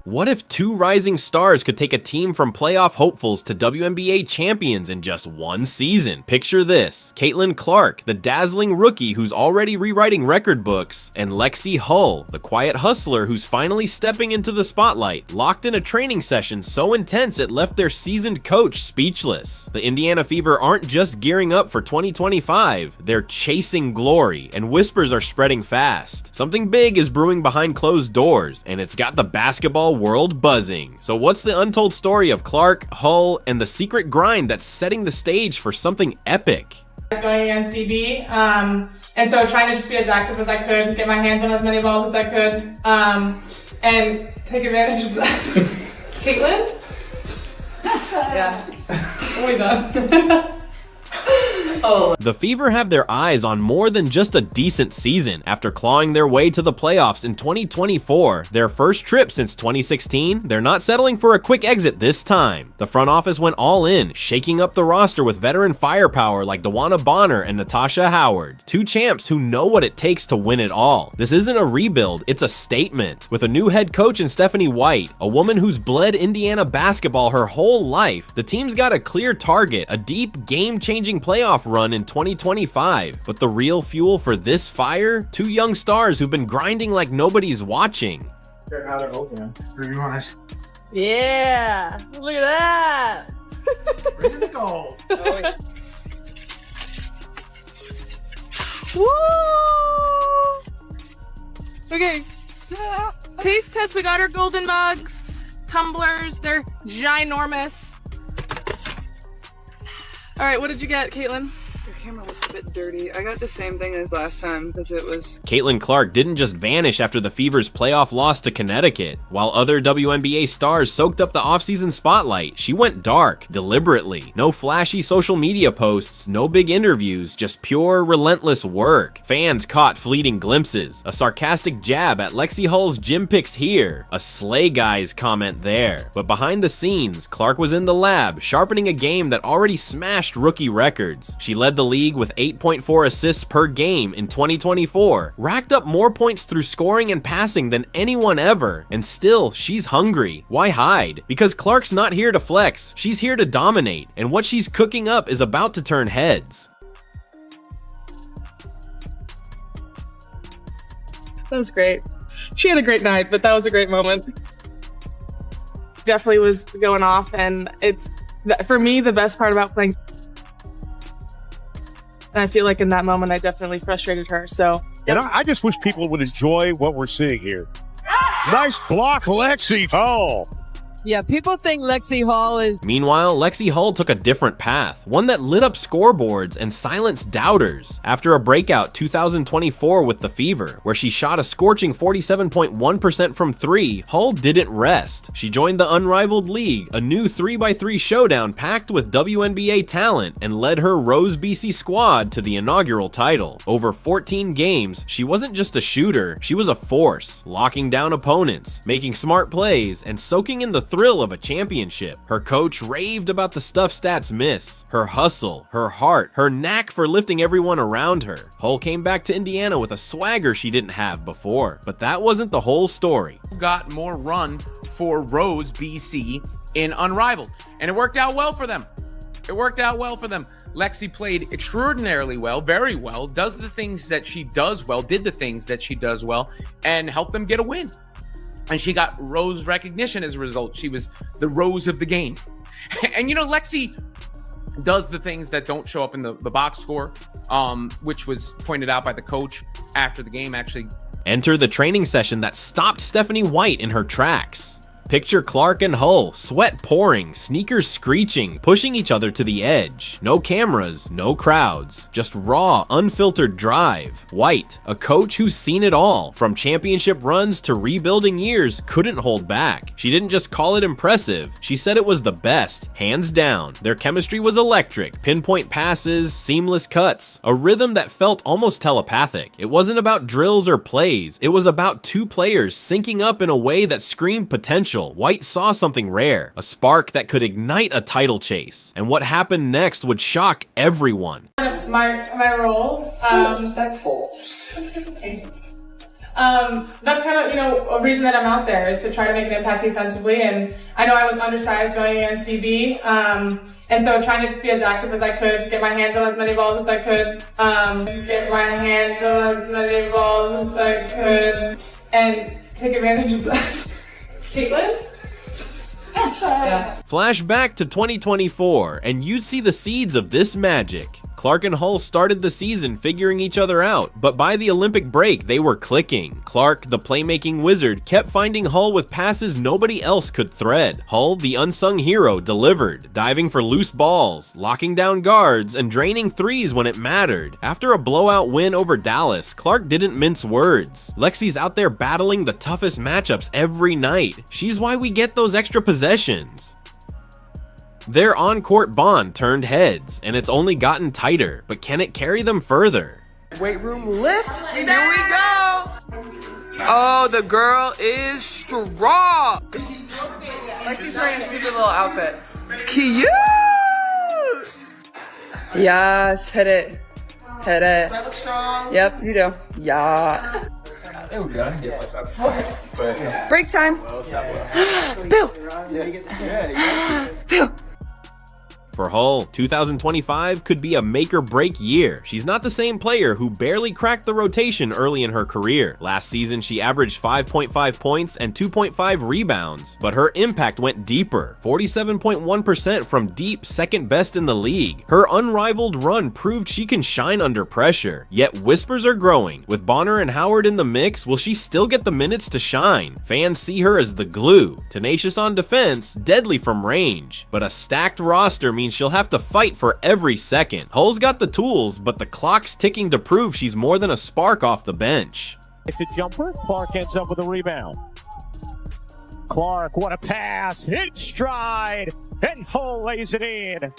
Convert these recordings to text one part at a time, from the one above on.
What if two rising stars could take a team from playoff hopefuls to WNBA champions in just one season? Picture this: Caitlin Clark, the dazzling rookie who's already rewriting record books, and Lexie Hull, the quiet hustler who's finally stepping into the spotlight, locked in a training session so intense it left their seasoned coach speechless. The Indiana Fever aren't just gearing up for 2025, they're chasing glory, and whispers are spreading fast. Something big is brewing behind closed doors, and it's got the basketball world buzzing. So what's the untold story of Clark, Hull, and the secret grind that's setting the stage for something epic? Going against DB, and so trying to just be as active as I could, get my hands on as many balls as I could, and take advantage of that. Caitlin? Yeah. We're done. Oh. The Fever have their eyes on more than just a decent season. After clawing their way to the playoffs in 2024, their first trip since 2016, they're not settling for a quick exit this time. The front office went all in, shaking up the roster with veteran firepower like Dewana Bonner and Natasha Howard, two champs who know what it takes to win it all. This isn't a rebuild, it's a statement. With a new head coach in Stephanie White, a woman who's bled Indiana basketball her whole life, the team's got a clear target, a deep, game-changing playoff run in 2025. But the real fuel for this fire? Two young stars who've been grinding like nobody's watching. How they're open, to be honest. Yeah, look at that. Ready to go. Woo! Okay. Taste test. We got our golden mugs, tumblers. They're ginormous. All right, what did you get, Caitlin? Your camera looks a bit dirty. I got the same thing as last time because it was... Caitlin Clark didn't just vanish after the Fever's playoff loss to Connecticut. While other WNBA stars soaked up the offseason spotlight, she went dark, deliberately. No flashy social media posts, no big interviews, just pure, relentless work. Fans caught fleeting glimpses, a sarcastic jab at Lexie Hull's gym pics here, a slay guys comment there. But behind the scenes, Clark was in the lab, sharpening a game that already smashed rookie records. She led the league with 8.4 assists per game in 2024, racked up more points through scoring and passing than anyone ever, and still, she's hungry. Why hide? Because Clark's not here to flex, she's here to dominate, and what she's cooking up is about to turn heads. That was great. She had a great night, but that was a great moment. Definitely was going off, and it's, for me, the best part about playing. And I feel like in that moment, I definitely frustrated her, so. And I just wish people would enjoy what we're seeing here. Nice block, Lexie Hull. Yeah, people think Lexie Hull is... Meanwhile, Lexie Hull took a different path, one that lit up scoreboards and silenced doubters. After a breakout 2024 with the Fever, where she shot a scorching 47.1% from three, Hull didn't rest. She joined the unrivaled league, a new 3x3 showdown packed with WNBA talent, and led her Rose BC squad to the inaugural title. Over 14 games, she wasn't just a shooter, she was a force, locking down opponents, making smart plays, and soaking in the thrill of a championship. Her coach raved about the stuff stats miss: her hustle, her heart, her knack for lifting everyone around her. Hull came back to Indiana with a swagger she didn't have before, but that wasn't the whole story. Got more run for Rose BC in Unrivaled, and it worked out well for them. It worked out well for them. Lexie played extraordinarily well, very well, does the things that she does well, did the things that she does well, and helped them get a win. And she got Rose recognition as a result. She was the Rose of the game. And you know, Lexie does the things that don't show up in the box score, which was pointed out by the coach after the game, actually. Enter the training session that stopped Stephanie White in her tracks. Picture Clark and Hull, sweat pouring, sneakers screeching, pushing each other to the edge. No cameras, no crowds, just raw, unfiltered drive. White, a coach who's seen it all, from championship runs to rebuilding years, couldn't hold back. She didn't just call it impressive, she said it was the best, hands down. Their chemistry was electric, pinpoint passes, seamless cuts, a rhythm that felt almost telepathic. It wasn't about drills or plays, it was about two players syncing up in a way that screamed potential. White saw something rare, a spark that could ignite a title chase, and what happened next would shock everyone. My role, Respectful. that's kind of, a reason that I'm out there is to try to make an impact defensively. And I know I was undersized going against DB. And so trying to be as active as I could, get my hands on as many balls as I could, and take advantage of that. Caitlin? Yeah. Flashback to 2024, and you'd see the seeds of this magic. Clark and Hull started the season figuring each other out, but by the Olympic break, they were clicking. Clark, the playmaking wizard, kept finding Hull with passes nobody else could thread. Hull, the unsung hero, delivered, diving for loose balls, locking down guards, and draining threes when it mattered. After a blowout win over Dallas, Clark didn't mince words. Lexie's out there battling the toughest matchups every night. She's why we get those extra possessions. Their on-court bond turned heads, and it's only gotten tighter, but can it carry them further? Weight room lift, here we go! Oh, the girl is strong! Lexie's wearing a stupid little outfit. Cute! Yes, hit it. Hit it. Do I look strong? Yep, you do. Yeah. Break time. Bill! Bill! For Hull, 2025 could be a make-or-break year. She's not the same player who barely cracked the rotation early in her career. Last season, she averaged 5.5 points and 2.5 rebounds, but her impact went deeper, 47.1% from deep, second best in the league. Her unrivaled run proved she can shine under pressure, yet whispers are growing. With Bonner and Howard in the mix, will she still get the minutes to shine? Fans see her as the glue, tenacious on defense, deadly from range, but a stacked roster means she'll have to fight for every second. Hull's got the tools, but the clock's ticking to prove she's more than a spark off the bench. The jumper, Clark ends up with a rebound. Clark, what a pass, hit stride, and Hull lays it in.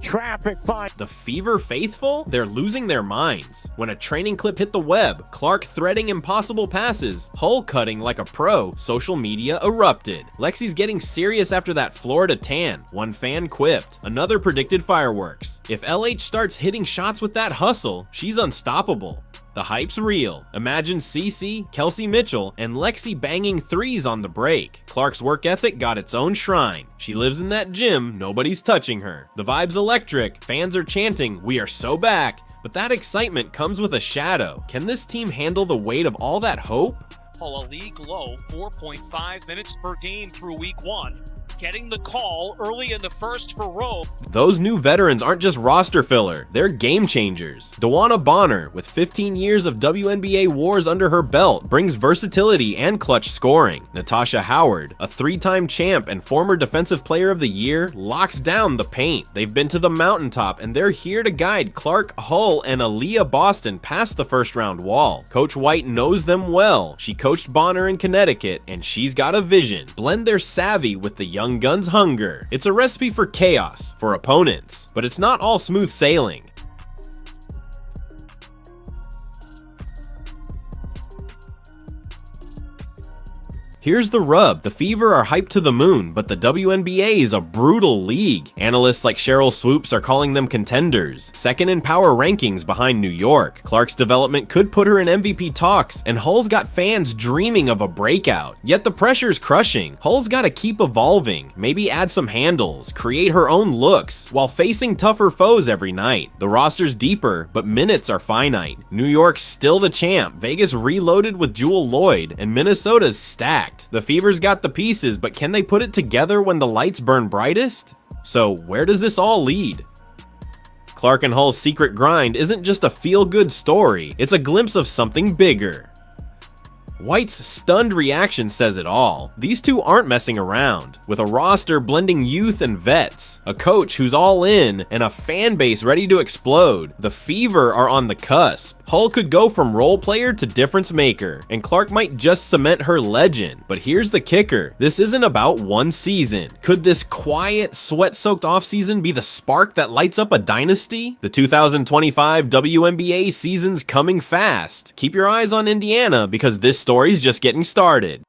Traffic fine. The Fever faithful? They're losing their minds. When a training clip hit the web, Clark threading impossible passes, Hull cutting like a pro, social media erupted. Lexie's getting serious after that Florida tan, one fan quipped. Another predicted fireworks. If LH starts hitting shots with that hustle, she's unstoppable. The hype's real. Imagine Cece, Kelsey Mitchell, and Lexie banging threes on the break. Clark's work ethic got its own shrine. She lives in that gym, nobody's touching her. The vibe's electric, fans are chanting, "We are so back," but that excitement comes with a shadow. Can this team handle the weight of all that hope? A league low 4.5 minutes per game through week 1. Getting the call early in the first for Rome. Those new veterans aren't just roster filler, they're game changers. Dawana Bonner, with 15 years of WNBA wars under her belt, brings versatility and clutch scoring. Natasha Howard, a 3-time champ and former Defensive Player of the Year, locks down the paint. They've been to the mountaintop and they're here to guide Clark, Hull, and Aaliyah Boston past the first-round wall. Coach White knows them well. She coached Bonner in Connecticut, and she's got a vision. Blend their savvy with the young guns' hunger. It's a recipe for chaos, for opponents, but it's not all smooth sailing. Here's the rub, the Fever are hyped to the moon, but the WNBA is a brutal league. Analysts like Cheryl Swoops are calling them contenders, second in power rankings behind New York. Clark's development could put her in MVP talks, and Hull's got fans dreaming of a breakout. Yet the pressure's crushing. Hull's gotta keep evolving, maybe add some handles, create her own looks, while facing tougher foes every night. The roster's deeper, but minutes are finite. New York's still the champ, Vegas reloaded with Jewel Lloyd, and Minnesota's stacked. The Fever's got the pieces, but can they put it together when the lights burn brightest? So where does this all lead? Clark and Hull's secret grind isn't just a feel-good story, it's a glimpse of something bigger. White's stunned reaction says it all. These two aren't messing around. With a roster blending youth and vets, a coach who's all in, and a fan base ready to explode, the Fever are on the cusp. Hull could go from role player to difference maker, and Clark might just cement her legend. But here's the kicker. This isn't about one season. Could this quiet, sweat-soaked offseason be the spark that lights up a dynasty? The 2025 WNBA season's coming fast. Keep your eyes on Indiana because this story's just getting started.